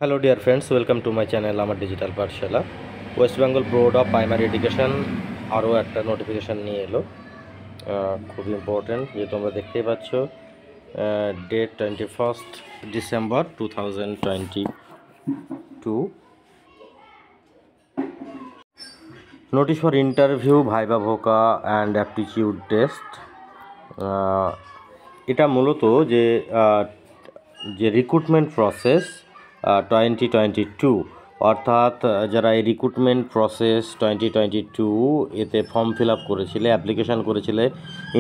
Hello dear friends, welcome to my channel আমার digital Pathsala. West Bengal board of primary education আরও একটা notification নিয়ে এলো, খুব ইম্পর্ট্যান্ট, যে তোমরা দেখতেই পাচ্ছ, date 21 December 2022, notice for interview, viva voce and aptitude test. এটা মূলত যে রিক্রুটমেন্ট প্রসেস 2022, অর্থাৎ যারা এই রিক্রুটমেন্ট প্রসেস 2022 এতে ফর্ম ফিল আপ করেছিলে, অ্যাপ্লিকেশান করেছিলে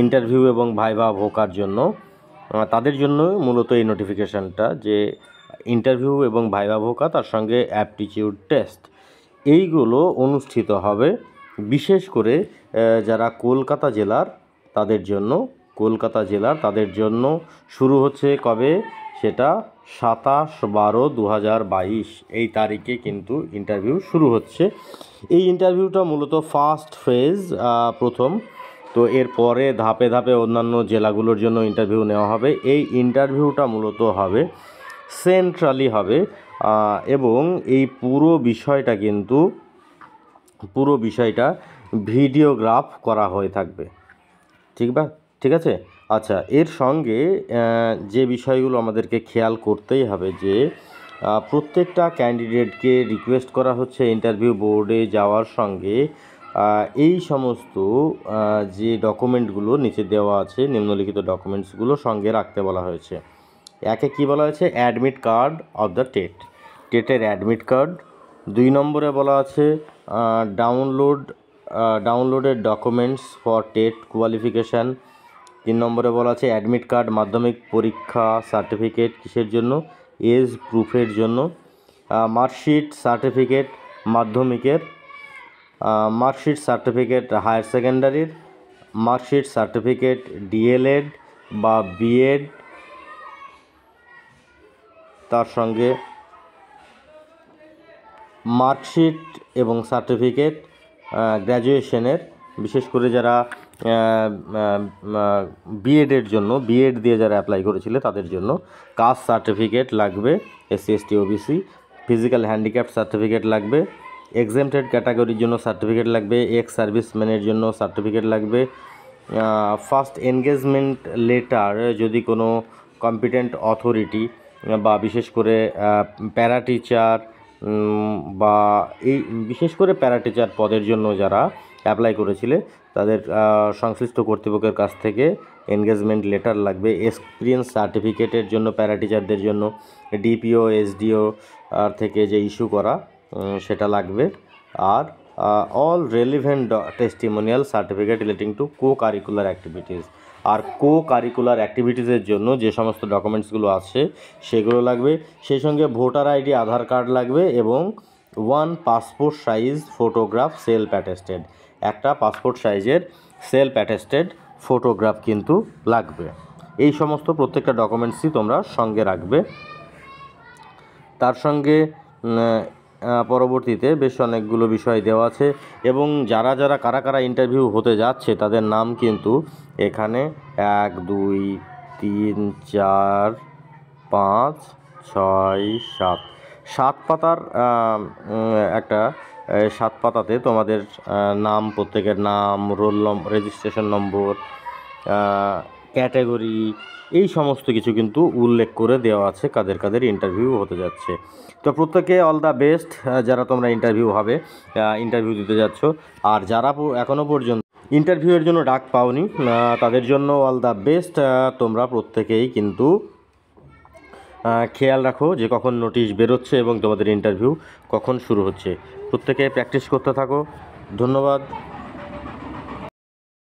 ইন্টারভিউ এবং ভাইবা ভোকার জন্য, তাদের জন্য মূলত এই নোটিফিকেশানটা, যে ইন্টারভিউ এবং ভাইবা ভোকা তার সঙ্গে অ্যাপটিটিউড টেস্ট এইগুলো অনুষ্ঠিত হবে। বিশেষ করে যারা কলকাতা জেলার তাদের জন্য শুরু হচ্ছে কবে, সেটা 27/12/2022 এই তারিখে কিন্তু ইন্টারভিউ শুরু হচ্ছে। এই ইন্টারভিউটা মূলত ফার্স্ট ফেজ, প্রথম। তো এরপরে ধাপে ধাপে অন্যান্য জেলাগুলোর জন্য ইন্টারভিউ নেওয়া হবে। এই ইন্টারভিউটা মূলত হবে সেন্ট্রালি হবে, এবং এই পুরো বিষয়টা ভিডিওগ্রাফ করা হয়ে থাকবে। ঠিক আছে। আচ্ছা, এর সঙ্গে যে বিষয়গুলো আমাদেরকে খেয়াল করতেই হবে, যে প্রত্যেকটা ক্যান্ডিডেটকে রিকোয়েস্ট করা হচ্ছে ইন্টারভিউ বোর্ডে যাওয়ার সঙ্গে এই সমস্ত যে ডকুমেন্টগুলো নিচে দেওয়া আছে, নিম্নলিখিত ডকুমেন্টসগুলো সঙ্গে রাখতে বলা হয়েছে। একে কী বলা হয়েছে? অ্যাডমিট কার্ড অফ দ্য টেটের অ্যাডমিট কার্ড। 2 নম্বরে বলা আছে downloaded documents for TET qualification. 3 নম্বরে বলা আছে অ্যাডমিট কার্ড, মাধ্যমিক পরীক্ষা সার্টিফিকেট, কিসের জন্য? এজ প্রুফের জন্য। মার্কশিট সার্টিফিকেট মাধ্যমিকের, মার্কশিট সার্টিফিকেট হায়ার সেকেন্ডারির, মার্কশিট সার্টিফিকেট ডিএলএড বা বিএড, তার সঙ্গে মার্কশিট এবং সার্টিফিকেট গ্র্যাজুয়েশনের, বিশেষ করে যারা বিএডের জন্য, বিএড দিয়ে যারা অ্যাপ্লাই করেছিল তাদের জন্য কাস্ট সার্টিফিকেট লাগবে, SC ST OBC, physical handicap certificate লাগবে, এক্সেমটেড ক্যাটাগরির জন্য সার্টিফিকেট লাগবে, এক্স সার্ভিসম্যানের জন্য সার্টিফিকেট লাগবে, ফার্স্ট এনগেজমেন্ট লেটার যদি কোনো কম্পিটেন্ট অথরিটি বা বিশেষ করে প্যারা টিচার বা এই বিশেষ করে প্যারা টিচার পদের জন্য যারা অ্যাপ্লাই করেছিলে তাদের সংশ্লিষ্ট কর্তৃপক্ষের কাছ থেকে এনগেজমেন্ট লেটার লাগবে। এক্সপিরিয়েন্স সার্টিফিকেটের জন্য প্যারা টিচারদের জন্য ডিপিও SDO থেকে যে ইস্যু করা সেটা লাগবে। আর all relevant testimonial certificate relating to co-curricular activities. আর কো-কারিকুলার অ্যাক্টিভিটিসের জন্য যে সমস্ত ডকুমেন্টসগুলো আছে সেগুলো লাগবে। সেই সঙ্গে ভোটার আইডি, আধার কার্ড লাগবে, এবং 1 passport size photograph self attested, একটা পাসপোর্ট সাইজের সেলফ অ্যাটেস্টেড ফটোগ্রাফ কিন্তু লাগবে। এই সমস্ত প্রত্যেকটা ডকুমেন্টসই তোমরা সঙ্গে রাখবে। তার সঙ্গে পরবর্তীতে বেশ অনেকগুলো বিষয় দেওয়া আছে, এবং কারা ইন্টারভিউ হতে যাচ্ছে তাদের নাম কিন্তু এখানে 1 2 3 4 5 6 7 পাতার একটা 7 পাতাতে তোমাদের নাম, প্রত্যেকের নাম, roll number, registration number, category, এই সমস্ত কিছু কিন্তু উল্লেখ করে দেওয়া আছে কাদের ইন্টারভিউ হতে যাচ্ছে। তো প্রত্যেকে অল দ্য বেস্ট, যারা তোমরা ইন্টারভিউ দিতে যাচ্ছ। আর যারা এখনও পর্যন্ত ইন্টারভিউয়ের জন্য ডাক পাওনি তাদের জন্য অল দ্য বেস্ট। তোমরা প্রত্যেকেই কিন্তু খেয়াল রাখো যে কখন নোটিশ বেরোচ্ছে এবং তোমাদের ইন্টারভিউ কখন শুরু হচ্ছে। প্রত্যেকে প্র্যাকটিস করতে থাকো। ধন্যবাদ।